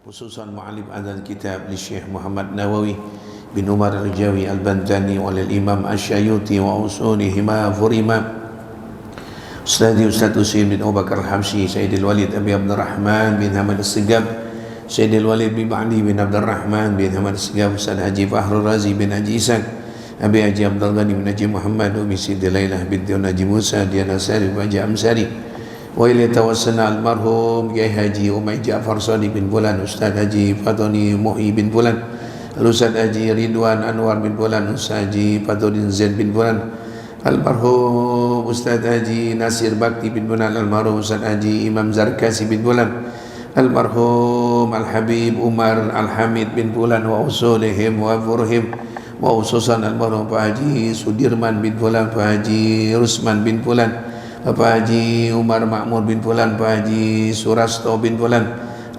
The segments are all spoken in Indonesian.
khususan mu'alif adzal kitab li Syekh Muhammad Nawawi bin Umar al-Jawi al-Bantani wal Imam Asy-Syayuti wa usulihima furima Ustadz Husain bin Abu Bakar al-Habsyi, Sayyidil Walid Abi Abdurrahman bin Hamad as-Sigab, Sayyidil Walid bin Ba'li bin Abdurrahman bin Hamad as-Sigab, Ustadz Haji Fahrul Razi bin Haji Isan, Abi Haji Abdul Ghani bin Haji Muhammad, Umi Siti Lailah binti Haji Musa, Diana Sari bin Haji Amsari, wa ilai tawassana almarhum Kiai Haji Umay Ja'far Shadiq bin Bulan, Ustadz Haji Fatoni Muhi bin Bulan, Ustadz Haji Ridwan Anwar bin Bulan, Ustadz Haji Fatodin Zain bin Bulan, almarhum Ustadz Haji Nasir Bakti bin Bulan, almarhum Ustadz Haji Imam Zarkasi bin Bulan, almarhum Al-Habib Umar Al-Hamid bin Bulan wa usulihim wa furhim, wa ususan almarhum Pak Haji Sudirman bin Bulan, Pak Haji Rusman bin Bulan, Pak Haji Umar Makmur bin Bulan, Pak Haji Surasto bin Bulan,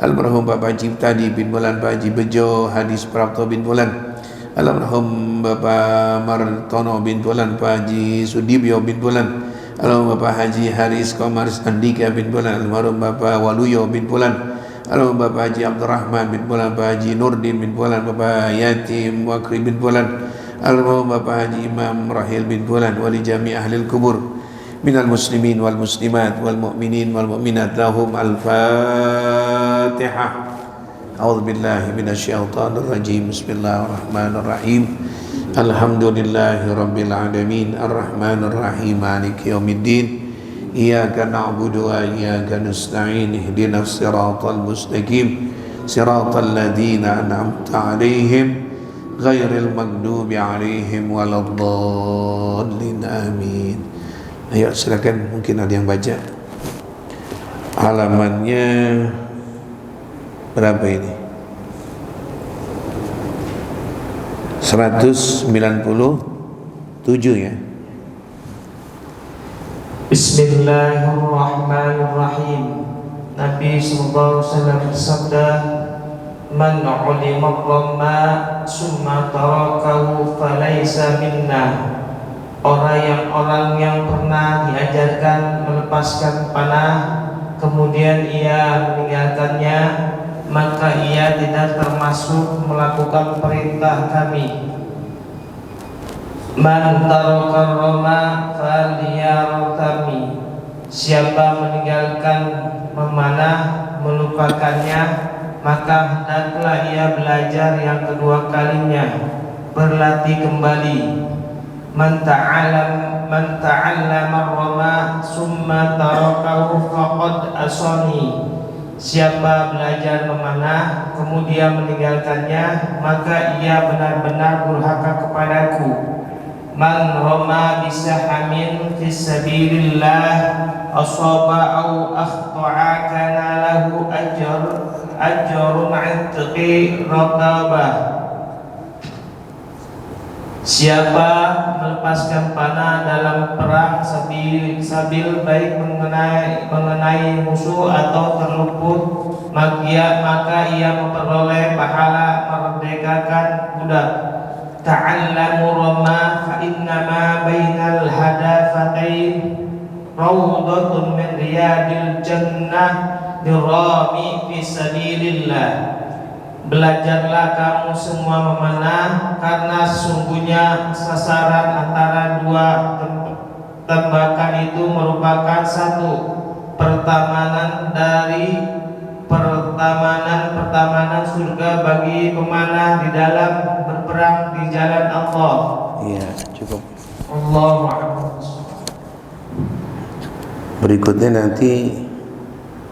almarhum Bapak Haji Tadi bin Bulan, Pak Haji Bejo Hadis Prapto bin Bulan, almarhum Bapak Martono bin Bulan, Pak Haji Sudibyo bin Bulan, almarhum Bapak Haji Haris Komars Andika bin Bulan, almarhum Bapak Waluyo bin Bulan, almarhum Bapak Haji Abdurrahman bin Bulan, Pak Haji Nurdin bin Bulan, Bapak Yatim Wakri bin Bulan, almarhum Bapak Haji Imam Rahil bin Bulan, wali jami ahlil kubur minal muslimin wal muslimat wal mu'minin wal mu'minat lahum al-Fatihah. A'udzu billahi minasyaitonir rajim. Bismillahirrahmanirrahim. Alhamdulillahirabbil alamin arrahmanir rahim maliki yaumiddin. Iyyaka na'budu wa iyyaka nasta'in. Ihdinas siratal mustaqim. Siratal ladzina an'amta 'alaihim ghairil maghdubi 'alaihim waladdallin. Amin. Ayo silakan, mungkin ada yang baca. Halamannya berapa ini? 197 ya. Bismillahirrahmanirrahim. Nabi sallallahu alaihi wasallam bersabda, "Man 'ulima dhamma summa tarakahu falaysa minna." Orang yang pernah diajarkan melepaskan panah kemudian ia meninggalkannya, maka ia tidak termasuk melakukan perintah kami. Man taraka rama falyartami. Siapa meninggalkan memanah, melupakannya, maka hendaklah ia belajar yang kedua kalinya, berlatih kembali. Man ta'allama rama summa tarakahu faqad asani. Siapa belajar memanah kemudian meninggalkannya, maka ia benar-benar durhaka kepadaku. Man rama bisahamin fisabilillah asaba au akhta'a kana lahu ajrun 'atqi raqabah. Siapa melepaskan panah dalam perang sabil baik mengenai musuh atau terluput, maka ia memperoleh pahala merdekakan budak. Ta'allamu rama fa innama bainal hadafatain rawdatun min riyadil jannah dirami fi sabilillah. Belajarlah kamu semua memanah, karena sesungguhnya sasaran antara dua tembakan itu merupakan satu pertamanan dari pertamanan surga bagi pemanah di dalam berperang di jalan Allah. Iya, cukup. Allahu Akbar. Berikutnya nanti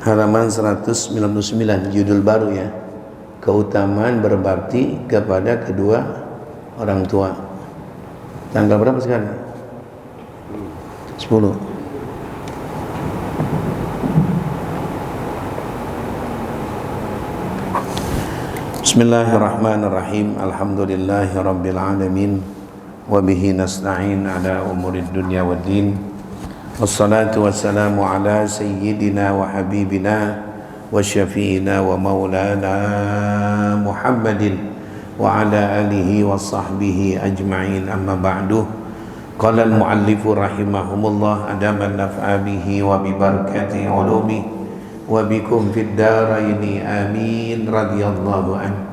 halaman 199, judul baru ya. Keutamaan berbakti kepada kedua orang tua. Tanggal berapa sekarang? 10. Bismillahirrahmanirrahim. Alhamdulillahi rabbil alamin. Wa bihi nasta'in ala umurid dunya waddin. Wassalatu wassalamu ala sayyidina wa habibina wa syafi'ina wa maulana Muhammadin wa ala alihi wa sahbihi ajma'in, amma ba'du. Qala al-muallifu rahimahumullah adaman naf'a bihi wa bi barakati ulumi wa bikum fid daraini amin radhiyallahu anhu.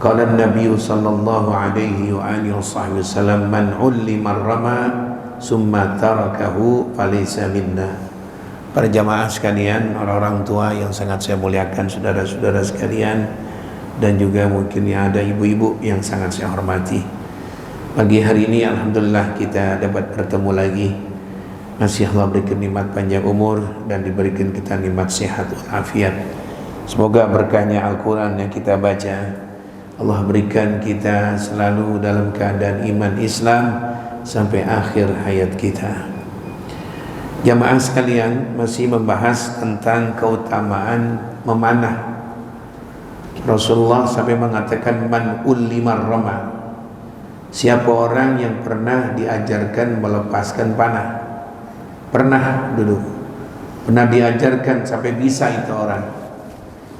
Qala an-nabiy sallallahu alaihi wa alihi wasallam man 'allima ar-rama summa tarakahu falaysa minna. Para jamaah sekalian, orang-orang tua yang sangat saya muliakan, saudara-saudara sekalian, dan juga mungkin yang ada ibu-ibu yang sangat saya hormati. Pagi hari ini alhamdulillah kita dapat bertemu lagi. Masih Allah berikan nikmat panjang umur dan diberikan kita nikmat sehat walafiat. Semoga berkahnya Al-Quran yang kita baca, Allah berikan kita selalu dalam keadaan iman Islam sampai akhir hayat kita. Jamaah sekalian, masih membahas tentang keutamaan memanah. Rasulullah sampai mengatakan man ullimar rama, siapa orang yang pernah diajarkan melepaskan panah, pernah diajarkan sampai bisa itu orang,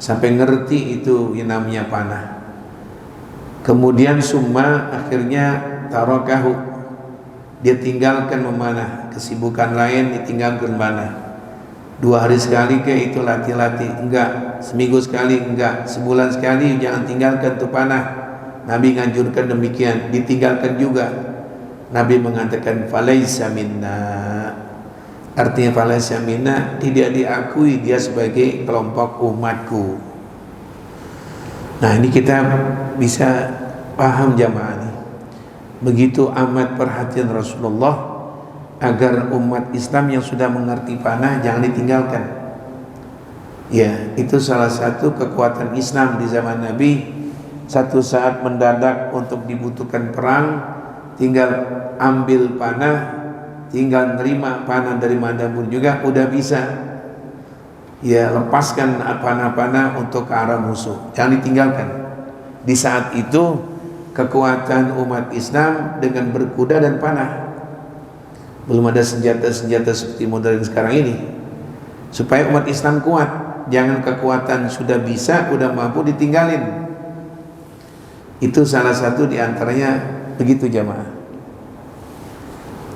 sampai ngerti itu yang namanya panah. Kemudian summa akhirnya tarakahu, dia tinggalkan memanah, kesibukan lain ditinggalkan memanah. 2 hari sekali kayak itu latih-latih, enggak. Seminggu sekali enggak, sebulan sekali jangan tinggalkan tuh panah. Nabi nganjurkan demikian, ditinggalkan juga. Nabi mengatakan falaisa minna, artinya falaisa minna, tidak diakui dia sebagai kelompok umatku. Nah, ini kita bisa paham jamaah nih. Begitu amat perhatian Rasulullah agar umat Islam yang sudah mengerti panah jangan ditinggalkan. Ya, itu salah satu kekuatan Islam di zaman Nabi. Satu saat mendadak untuk dibutuhkan perang, tinggal ambil panah, tinggal nerima panah dari mana pun juga udah bisa. Ya, lepaskan panah-panah untuk ke arah musuh, jangan ditinggalkan. Di saat itu kekuatan umat Islam dengan berkuda dan panah. Belum ada senjata-senjata seperti modern sekarang ini. Supaya umat Islam kuat, jangan kekuatan sudah bisa, udah mampu ditinggalin. Itu salah satu diantaranya begitu jamaah.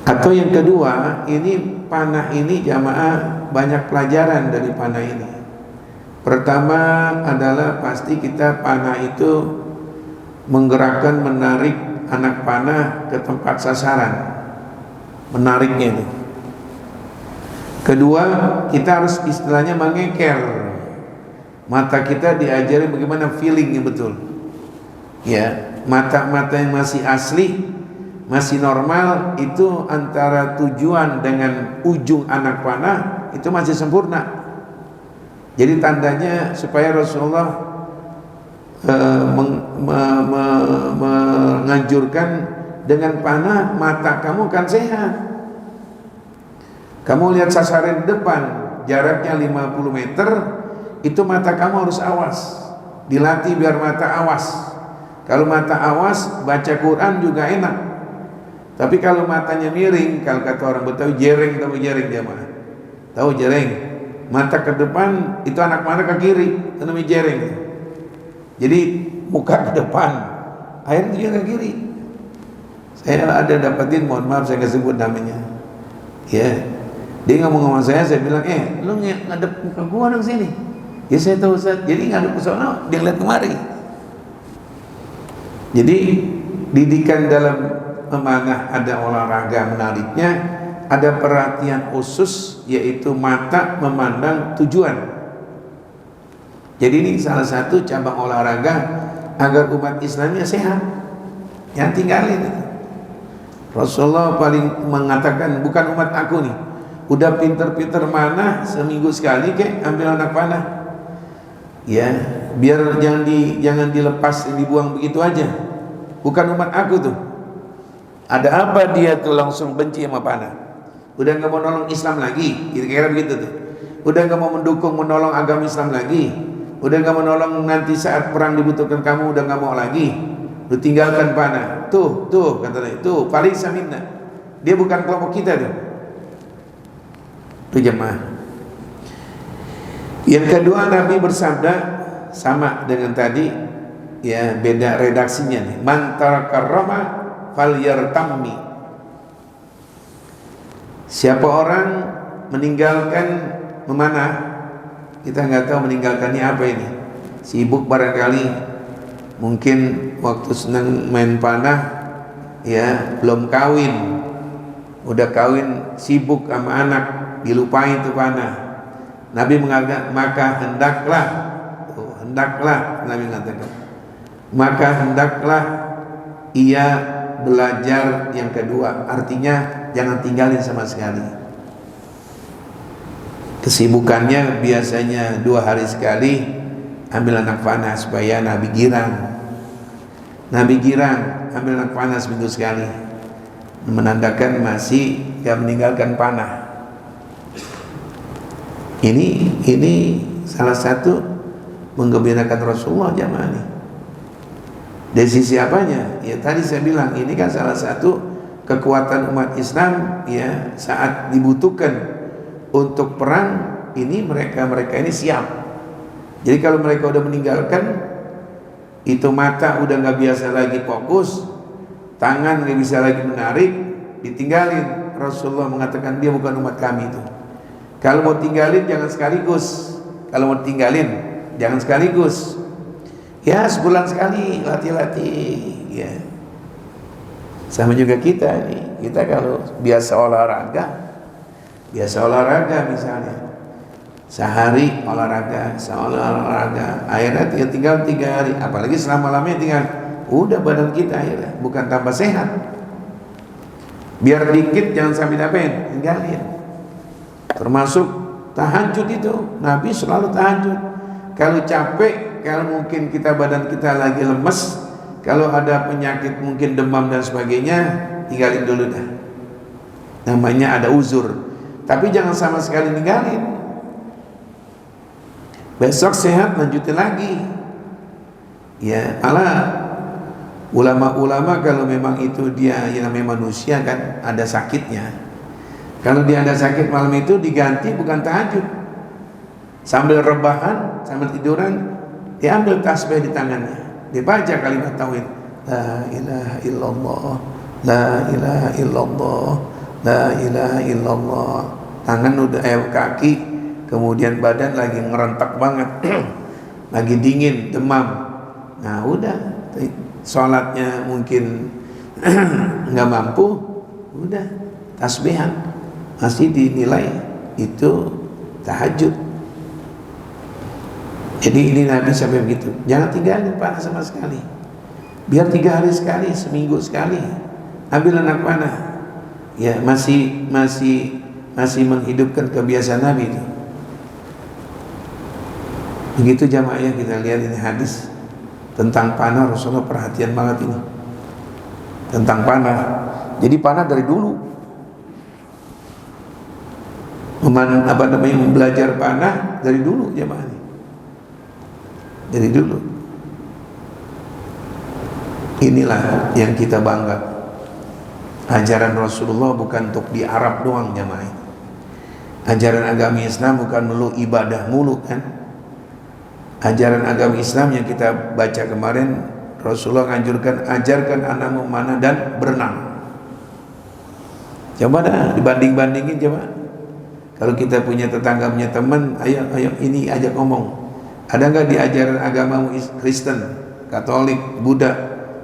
Atau yang kedua, ini panah ini jamaah banyak pelajaran dari panah ini. Pertama adalah pasti kita panah itu menggerakkan, menarik anak panah ke tempat sasaran, menariknya itu. Kedua, kita harus istilahnya mengeker. Mata kita diajari bagaimana feeling yang betul. Ya, mata-mata yang masih asli, masih normal, itu antara tujuan dengan ujung anak panah itu masih sempurna. Jadi tandanya supaya Rasulullah menganjurkan dengan panah mata kamu kan sehat. Kamu lihat sasaran depan jaraknya 50 meter, itu mata kamu harus awas, dilatih biar mata awas. Kalau mata awas, baca Quran juga enak. Tapi kalau matanya miring, kalau kata orang Betawi jereng, tahu jereng jamaah? Tahu jereng? Mata ke depan itu anak panah ke kiri, itu namanya jereng. Jadi muka ke depan, air itu juga ke kiri. Saya ada dapatin, mohon maaf saya nggak sebut namanya. Ya, dia ngomong sama saya bilang, lu ngadep muka gua dong sini. Ya saya tahu Ustaz, jadi ngadep ke sana, dia lihat kemari. Jadi didikan dalam memanah ada olahraga menariknya, ada perhatian khusus yaitu mata memandang tujuan. Jadi ini salah satu cabang olahraga agar umat Islamnya sehat. Yang tinggalin itu. Rasulullah paling mengatakan bukan umat aku nih, udah pinter-pinter manah seminggu sekali kek ambil anak panah. Ya, biar jangan dilepas, dibuang begitu aja. Bukan umat aku tuh. Ada apa dia tuh langsung benci sama panah? Udah nggak mau nolong Islam lagi, kira-kira begitu tuh. Udah nggak mau mendukung menolong agama Islam lagi. Udah nggak mau nolong nanti saat perang dibutuhkan kamu, udah nggak mau lagi. Lu tinggalkan panah. Tuh katanya, tuh falaysa minna. Dia bukan kelompok kita tuh. Tuh jemaah. Yang kedua, Nabi bersabda sama dengan tadi, ya beda redaksinya nih. Man taraka rama falyartammi. Siapa orang meninggalkan memanah, kita nggak tahu meninggalkannya apa ini. Sibuk barangkali, mungkin waktu senang main panah, ya belum kawin, udah kawin sibuk sama anak, dilupain tuh panah. Nabi mengatakan maka hendaklah Nabi mengatakan maka hendaklah ia belajar yang kedua, artinya jangan tinggalin sama sekali. Kesibukannya biasanya 2 hari sekali ambil anak panah supaya Nabi girang. Nabi girang ambil anak panah seminggu sekali, menandakan masih gak meninggalkan panah. Ini salah satu menggembirakan Rasulullah jamaah ini. Dari sisi apanya? Ya tadi saya bilang ini kan salah satu kekuatan umat Islam ya saat dibutuhkan untuk perang ini mereka ini siap. Jadi kalau mereka udah meninggalkan itu mata udah nggak biasa lagi fokus, tangan nggak bisa lagi menarik, ditinggalin. Rasulullah mengatakan dia bukan umat kami itu. Kalau mau tinggalin jangan sekaligus. Kalau mau tinggalin jangan sekaligus. Ya sebulan sekali latih-latih. Ya. Sama juga kita nih. Kita kalau biasa olahraga misalnya, sehari olahraga, akhirnya tinggal 3 hari, apalagi selama-lamanya tinggal, udah badan kita akhirnya bukan tambah sehat. Biar dikit jangan sampai dapetin, tinggalin. Termasuk tahajud itu, Nabi selalu tahajud. Kalau capek, kalau mungkin badan kita lagi lemes, kalau ada penyakit mungkin demam dan sebagainya, tinggalin dulu dah. Namanya ada uzur. Tapi jangan sama sekali ninggalin. Besok sehat lanjutin lagi. Ya, malah ulama-ulama kalau memang itu dia yang namanya manusia kan ada sakitnya. Kalau dia ada sakit malam itu diganti bukan tahajud, sambil rebahan, sambil tiduran, diambil tasbih di tangannya, dibaca kalimat tauhid, la ilaha illallah, la ilaha illallah, la ilaha illallah. Tangan udah kaki, kemudian badan lagi ngerentak banget, lagi dingin, demam. Nah udah, sholatnya mungkin nggak mampu, udah tasbihan. Masih dinilai itu tahajud. Jadi ini Nabi sampai begitu. Jangan tinggalin panah sama sekali. Biar 3 hari sekali, seminggu sekali ambil anak panah. Ya masih menghidupkan kebiasaan Nabi itu. Begitu jamaah ya, kita lihat ini hadis tentang panah. Rasulullah perhatian banget ini tentang panah. Jadi panah dari dulu. Belajar panah dari dulu jemaah ini. Dari dulu. Inilah yang kita bangga. Ajaran Rasulullah bukan untuk di Arab doang jemaah ini. Ajaran agama Islam bukan melulu ibadah mulu kan. Ajaran agama Islam yang kita baca kemarin, Rasulullah anjurkan ajarkan anakmu memanah dan berenang. Coba dah dibanding-bandingin coba. Kalau kita punya tetangga, punya teman, ayo ini ajak ngomong. Ada nggak di ajaran agamamu Kristen, Katolik, Buddha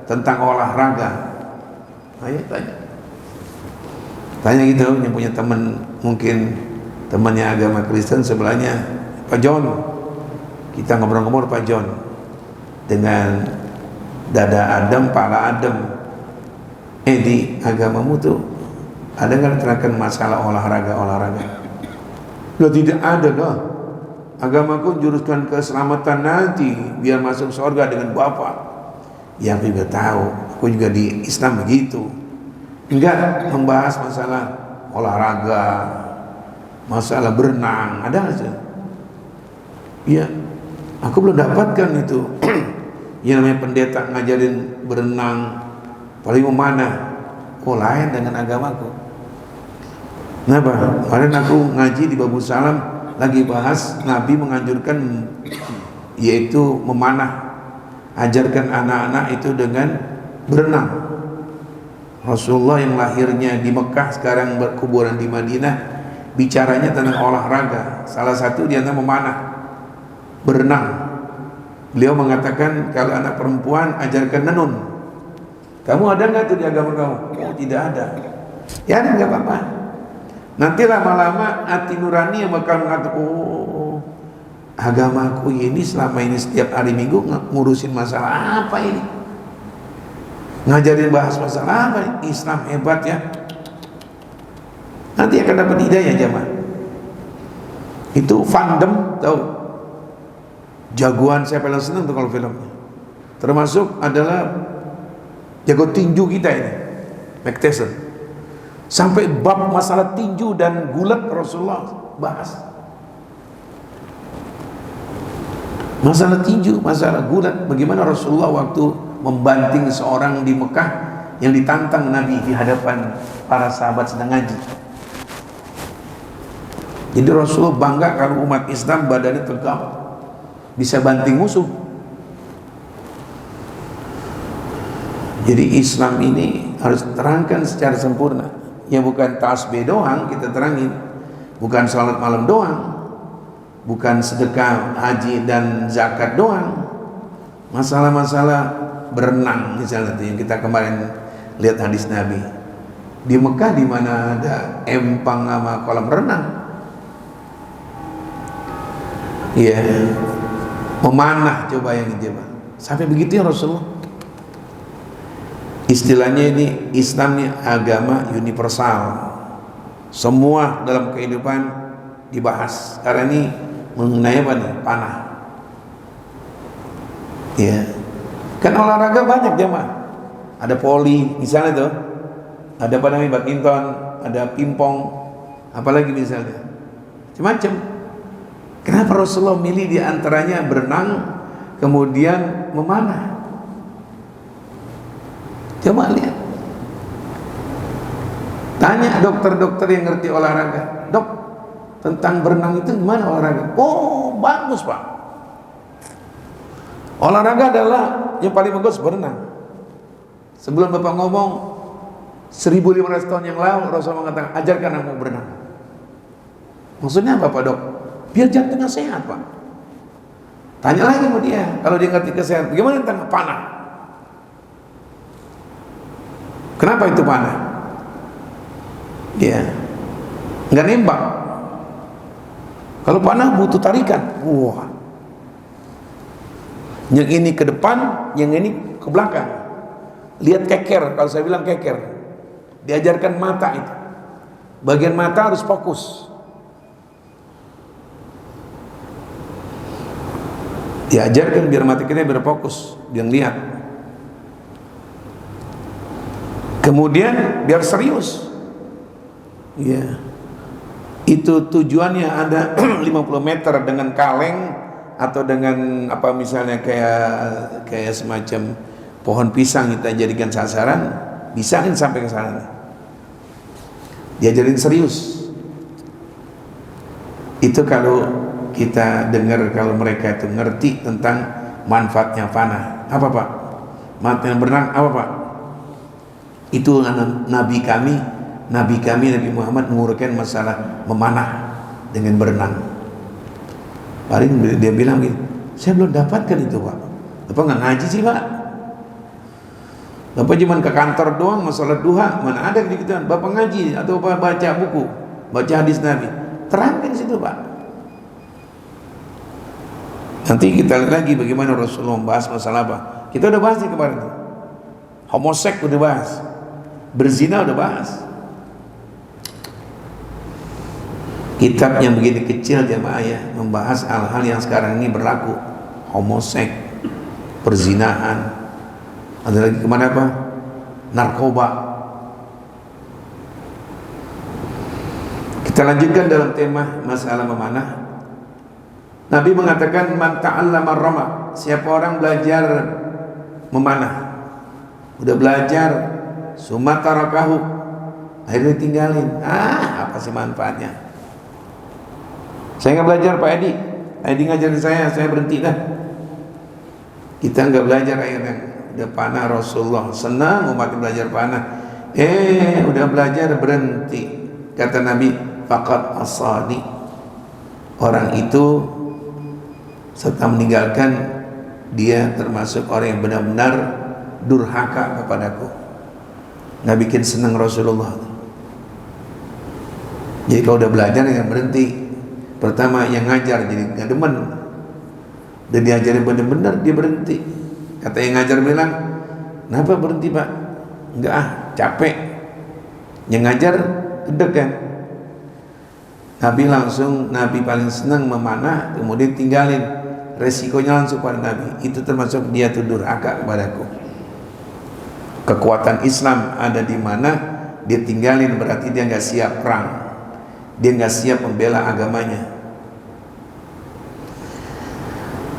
tentang olahraga? Ayo tanya gitu, yang punya teman mungkin temannya agama Kristen sebelahnya, Pak John, kita ngobrol-ngobrol Pak John dengan dada Adam, pala Adam. Di agamamu tuh ada nggak terangkan masalah olahraga? Loh tidak ada dah. Agamaku juruskan keselamatan nanti biar masuk surga dengan Bapa. Ya aku juga tahu, aku juga di Islam begitu. Enggak membahas masalah olahraga, masalah berenang, ada aja. Iya, aku belum dapatkan itu. Yang namanya pendeta ngajarin berenang, paling mana? Oh lain dengan agamaku. Kenapa? Kemarin aku ngaji di Babu Salam lagi bahas Nabi menganjurkan yaitu memanah, ajarkan anak-anak itu dengan berenang. Rasulullah yang lahirnya di Mekah sekarang berkuburan di Madinah, bicaranya tentang olahraga. Salah satu dia tentang memanah, berenang. Beliau mengatakan kalau anak perempuan ajarkan nenun. Kamu ada nggak tuh di agama kamu? Oh tidak ada. Ya nggak apa-apa. Nanti lama-lama hati nurani yang bakal mengatakan, oh agamaku ini selama ini setiap hari Minggu ngurusin masalah apa ini? Ngajarin bahas masalah apa ini? Islam hebat ya. Nanti akan dapat hidayah jamaah. Itu fandom, tahu? Jagoan saya paling senang tuh kalau filmnya. Termasuk adalah jago tinju kita ini, Mike Tyson. Sampai bab masalah tinju dan gulat Rasulullah bahas. Masalah tinju, masalah gulat, bagaimana Rasulullah waktu membanting seorang di Mekah yang ditantang Nabi di hadapan para sahabat sedang ngaji. Jadi Rasulullah bangga kalau umat Islam badannya tegap, bisa banting musuh. Jadi Islam ini harus terangkan secara sempurna. Ya bukan tasbih doang kita terangin, bukan salat malam doang, bukan sedekah haji dan zakat doang. Masalah-masalah berenang misalnya yang kita kemarin lihat hadis Nabi di Mekah, di mana ada empang sama kolam renang. Iya, memanah, coba yang itu Pak. Sampai begitu ya Rasulullah. Istilahnya ini Islam ini agama universal. Semua dalam kehidupan dibahas. Karena ini mengenai apa nih? Panah. Ya. Kan olahraga banyak jamaah. Ada voli misalnya tuh. Ada apa namanya badminton, ada pingpong, apalagi misalnya. Macam-macam. Kenapa Rasulullah milih di antaranya berenang, kemudian memanah? Coba lihat. Tanya dokter-dokter yang ngerti olahraga, dok, tentang berenang itu gimana olahraga? Oh, bagus Pak. Olahraga adalah yang paling bagus berenang. Sebelum Bapak ngomong 1500 tahun yang lalu Rasulullah mengatakan, ajarkan kamu berenang. Maksudnya apa Pak dok? Biar jantungnya sehat Pak. Tanya lagi sama dia, kalau dia ngerti kesehatan, bagaimana tentang panah? Kenapa itu panah? Ya, nggak nembak. Kalau panah butuh tarikan. Wah, yang ini ke depan, yang ini ke belakang. Lihat keker, kalau saya bilang keker. Diajarkan mata itu. Bagian mata harus fokus. Diajarkan biar mata kita berfokus, biar lihat. Kemudian biar serius. Ya. Itu tujuannya ada 50 meter dengan kaleng atau dengan apa misalnya kayak semacam pohon pisang kita jadikan sasaran, bisa kan sampai ke sana. Diajarin serius. Itu kalau kita dengar, kalau mereka itu ngerti tentang manfaatnya panah. Apa Pak? Manfaatnya berenang apa Pak? Itu Nabi kami Nabi Muhammad menguraikan masalah memanah dengan berenang. Paling dia bilang gitu, saya belum dapatkan itu Pak. Bapak nggak ngaji sih Pak? Bapak cuma ke kantor doang masalah duha, mana ada gitu. Bapak ngaji atau Bapak baca buku, baca hadis Nabi, terangkan situ Pak. Nanti kita lihat lagi bagaimana Rasulullah membahas masalah apa. Kita udah bahas nih kemarin, homoseks udah bahas, berzina udah bahas. Kitab yang begini kecil jamaah ya, membahas hal-hal yang sekarang ini berlaku, homoseks, perzinahan, ada lagi kemana apa? Narkoba. Kita lanjutkan dalam tema masalah memanah. Nabi mengatakan man ta'allama rama, siapa orang belajar memanah, udah belajar, summa tarakahu, akhirnya tinggalin, apa sih manfaatnya? Saya nggak belajar Pak Edi ngajarin saya berhenti dah. Kita nggak belajar akhirnya. Udah panah Rasulullah, senang umatnya belajar panah. Udah belajar berhenti. Kata Nabi, faqad asani. Orang itu setelah meninggalkan, dia termasuk orang yang benar-benar durhaka kepadaku. Nggak bikin senang Rasulullah. Jadi kalau udah belajar jangan berhenti. Pertama yang ngajar jadi nggak demen, dan diajarin benar-benar dia berhenti. Kata yang ngajar bilang, kenapa berhenti Pak? Enggak capek. Yang ngajar gedeg kan. Nabi paling senang memanah, kemudian tinggalin. Resikonya langsung pada Nabi. Itu termasuk dia tuh durhaka kepadaku. Kekuatan Islam ada di mana dia tinggalin, berarti dia nggak siap perang, dia nggak siap membela agamanya.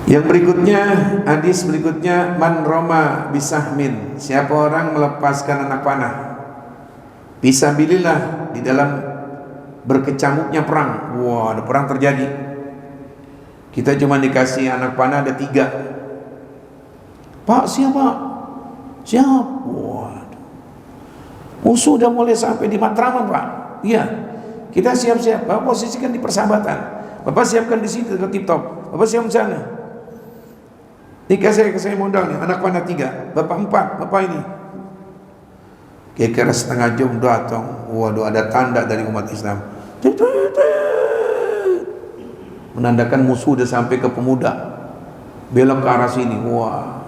Yang berikutnya, hadis berikutnya, man roma bisahmin, siapa orang melepaskan anak panah fisabilillah di dalam berkecamuknya perang. Wah, ada perang terjadi, kita cuma dikasih anak panah ada 3. Pak, siapa? Siap? Waduh, musuh udah mulai sampai di Matraman Pak. Iya, kita siap-siap. Bapak posisikan di persahabatan, Bapak siapkan di sini ke tip top, Bapak siap di sana. Dikasih saya modal nih, anak panah 3, Bapak 4, Bapak ini. Kira-kira setengah jam datang. Waduh, ada tanda dari umat Islam, menandakan musuh udah sampai ke pemuda, belok ke arah sini. Wah,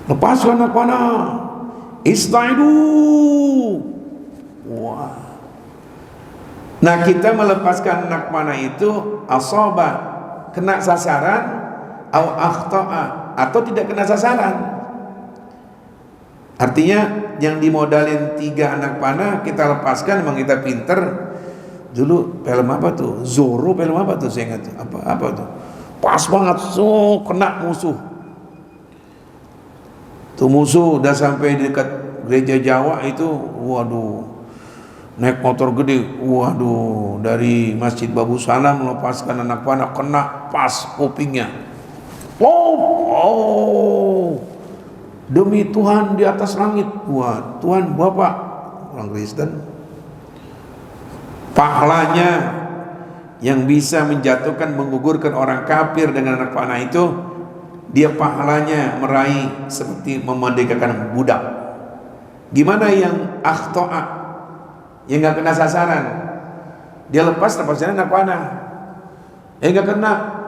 lepaskan anak panah, istaidu. Wah. Nah, kita melepaskan anak panah itu asaba, kena sasaran, au akhta'a, atau tidak kena sasaran. Artinya yang dimodalin 3 anak panah kita lepaskan, memang kita pinter. Dulu film apa tuh? Zorro, film apa tuh? Saya ingat apa tuh? Pas banget, so kena musuh. Tuh musuh udah sampai di dekat gereja Jawa itu, waduh, naik motor gede, waduh, dari Masjid Babu Salam melepaskan anak panah, kena pas kupingnya. Oh, demi Tuhan di atas langit. Wah, Tuhan Bapak, orang Kristen, pahalanya yang bisa menjatuhkan, menggugurkan orang kafir dengan anak panah itu, dia pahalanya meraih seperti memerdekakan budak. Gimana yang akhto'a, yang nggak kena sasaran? Dia lepasnya anak panah, nggak kena,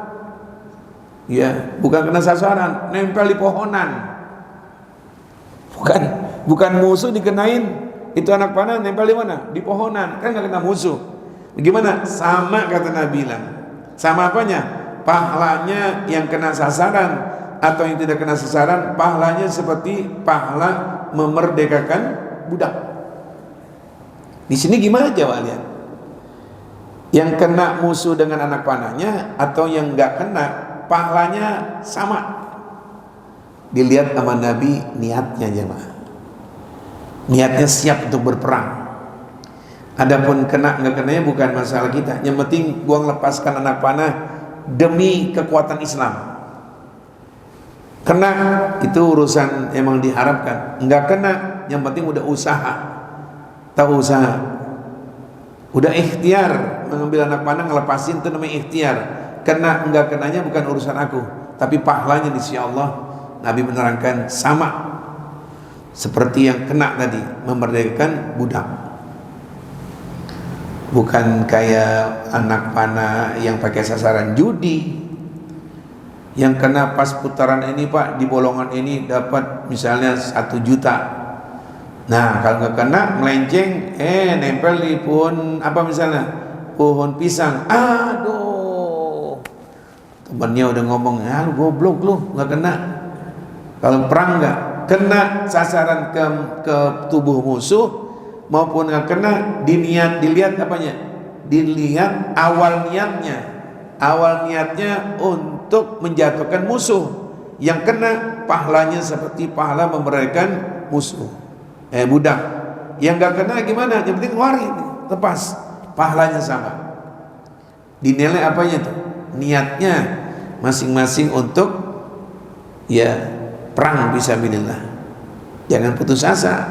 ya bukan kena sasaran, nempel di pohonan. Bukan musuh dikenain, itu anak panah nempel di mana? Di pohonan, kan nggak kena musuh. Bagaimana? Sama, kata Nabi bilang. Sama apanya? Pahalanya yang kena sasaran atau yang tidak kena sasaran, pahalanya seperti pahala memerdekakan budak. Di sini gimana jawabannya? Yang kena musuh dengan anak panahnya atau yang nggak kena, pahalanya sama. Dilihat sama Nabi niatnya, jemaah. Niatnya siap untuk berperang. Adapun kena nggak kenanya bukan masalah kita. Yang penting gua lepaskan anak panah demi kekuatan Islam. Kena itu urusan emang diharapkan. Nggak kena, yang penting udah usaha. Tahu usaha. Udah ikhtiar mengambil anak panah, ngelepasin, itu namanya ikhtiar. Kena nggak kenanya bukan urusan aku, tapi pahalanya di sisi Allah. Nabi menerangkan sama seperti yang kena tadi, memerdekakan budak. Bukan kayak anak panah yang pakai sasaran judi, yang kena pas putaran ini Pak, di bolongan ini dapat misalnya 1 juta. Nah, kalau nggak kena, melenceng, nempel di pohon apa misalnya, pohon pisang. Aduh, temannya udah ngomong, ya lu goblok lu, nggak kena. Kalau perang nggak kena sasaran ke tubuh musuh maupun nggak kena, dilihat apanya? Dilihat awal niatnya untuk menjatuhkan musuh. Yang kena pahalanya seperti pahala memerdekakan musuh, budak. Yang nggak kena gimana? Yang penting keluarin, lepas, pahalanya sama. Dinilai apanya tuh? Niatnya masing-masing untuk perang fisabilillah. Jangan putus asa.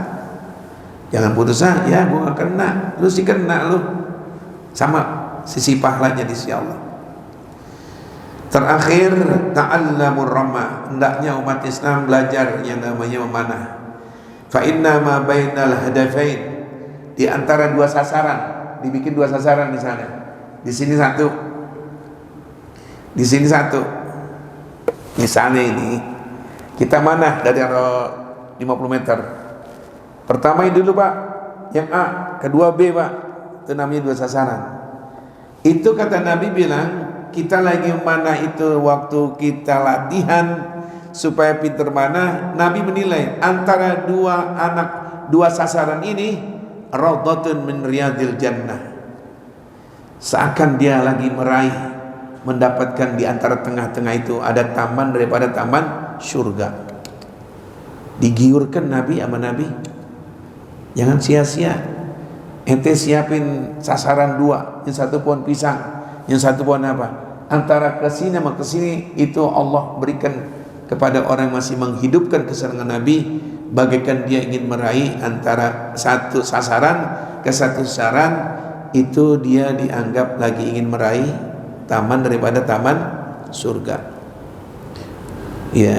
Jangan putus asa, ya gua gak kena, lu sih kena lu. Sama sisi pahalanya di sisi Allah. Terakhir, ta'allamur rama. Hendaknya umat Islam belajar yang namanya memanah. Fa inna ma bainal hadafain, di antara dua sasaran, dibikin dua sasaran di sana. Di sini satu. Di sini satu. Misalnya ini kita manah dari 50 meter. Pertama ini dulu Pak, yang A, kedua B Pak. Itu namanya dua sasaran. Itu kata Nabi bilang, kita lagi mana itu waktu kita latihan supaya pinter mana. Nabi menilai antara dua sasaran ini raudhatun min riyadil jannah, seakan dia lagi meraih, mendapatkan di antara tengah-tengah itu ada taman daripada taman surga. Digiurkan Nabi sama Nabi, jangan sia-sia. Ente siapin sasaran dua, yang satu pohon pisang, yang satu pohon apa, antara kesini sama kesini itu Allah berikan kepada orang yang masih menghidupkan kesenangan Nabi, bagaikan dia ingin meraih antara satu sasaran ke satu sasaran. Itu dia dianggap lagi ingin meraih taman daripada taman surga. Ya,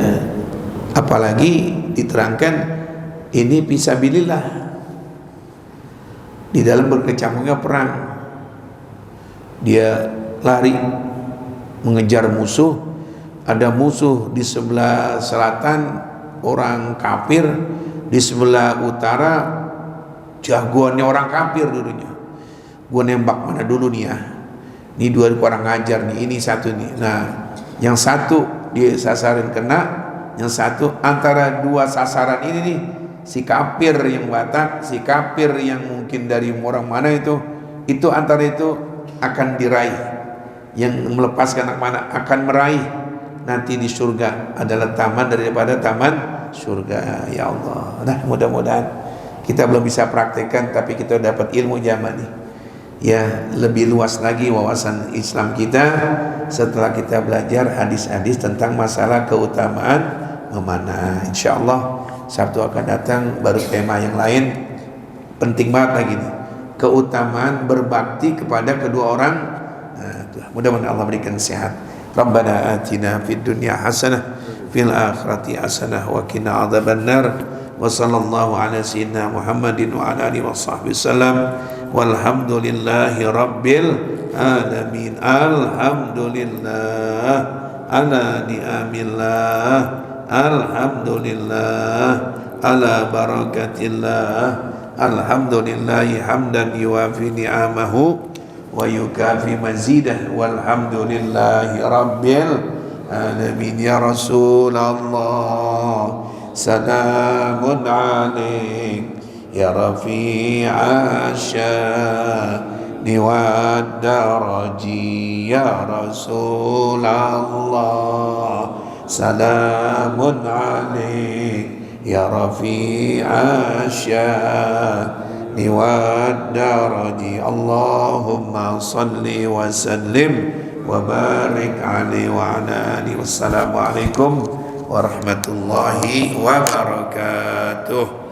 apalagi diterangkan ini fisabilillah, di dalam berkecamuknya perang. Dia lari mengejar musuh, ada musuh di sebelah selatan orang kafir, di sebelah utara jagoannya orang kafir dulunya. Gua nembak mana dulu nih ya, ini dua orang ngajar nih, ini satu nih. Nah, yang satu dia sasaran kena, yang satu antara dua sasaran ini nih, si kafir yang Batak, si kafir yang mungkin dari orang mana itu antara itu akan diraih. Yang melepaskan anak mana akan meraih nanti di surga, adalah taman daripada taman surga. Ya Allah, nah mudah-mudahan kita belum bisa praktekkan, tapi kita dapat ilmu zaman nih. Ya, lebih luas lagi wawasan Islam kita setelah kita belajar hadis-hadis tentang masalah keutamaan memanah. InsyaAllah Sabtu akan datang baru tema yang lain, penting banget lagi nih, keutamaan berbakti kepada kedua orang. Nah, mudah-mudahan Allah berikan sehat. Rabbana atina fid dunya hasanah fil akhirati hasanah wa qina adzabannar. Wa sallallahu ala sayyidina Muhammadin wa ala alihi washabbihi wasallam. Walhamdulillahi rabbil alamin. Alhamdulillah ala ni'amillah. Alhamdulillah ala barakatillah. Alhamdulillahi hamdan yuwafi ni'amahu wa yukafi mazidah. Walhamdulillahi rabbil alamin. Ya Rasulullah, salamun alaik ya rafi'a sya'ni wad daraji. Ya Rasulullah, salamun alaik ya rafi'a sya'ni wad daraji. Allahumma salli wa sallim wa barik alaihi wa ala alihi. Wassalamualaikum warahmatullahi wabarakatuh.